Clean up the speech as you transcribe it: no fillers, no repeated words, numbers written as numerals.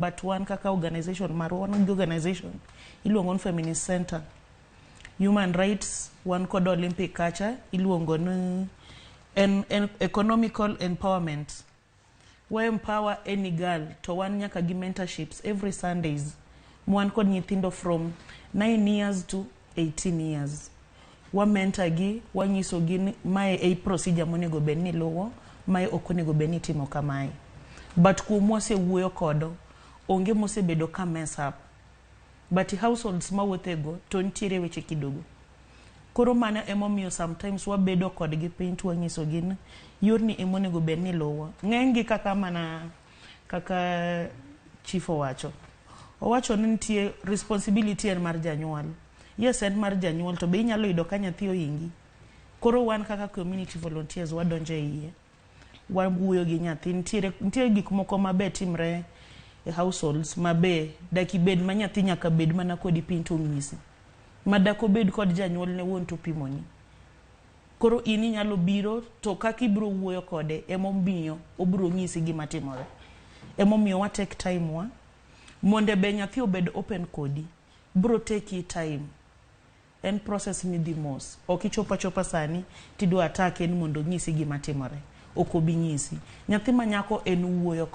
but one kaka organization one organization iluongo Feminist Center. Human rights one kod Olympic culture iluongo ni economical empowerment. We empower any girl to one nyaka gi mentorships every Sundays. One kod nyithindo from 9 years to 18 years. Wa mentor gi wanyiso gi mae a procedure monego bedni luwo, mae ok onego bedni timo kamae. But kuom wase wuoyo kodo onge mosebedo ka mess up. But households mawuothego to nitiere weche kidogo. Koro mana emomiyo sometimes wabedo kodgi piny to wanyiso gi yorni emonego bedni luwo. Ng'enygi kaka mana kaka chief owacho ni nitie responsibility en mar janyuol. Yes, en mar janyuol to be inyalo yudo ka nyathi oingi. Koro wan kaka community volunteers wadonjo e iye. Wawuoyo gi nyathi, nitie gik moko mabe timre e households mabe dak ibed ma nyathi nyaka bed mana kodi piny to ng'isi. Madako bed kod janyuol ne wuon to pimoni. Koro in inyalo biro to kaka ibiro wuoyo kode emomiyo obiro ng'isi gima timore. Emomiyo wa take time wa monde be nyathi obed open kodi. Bro take time. En process midhi mos. Ok ichopa sani tidwa atake ni mondo ng'isi gima timore. Ok obi ng'isi. Nyathi manyako en wuoyo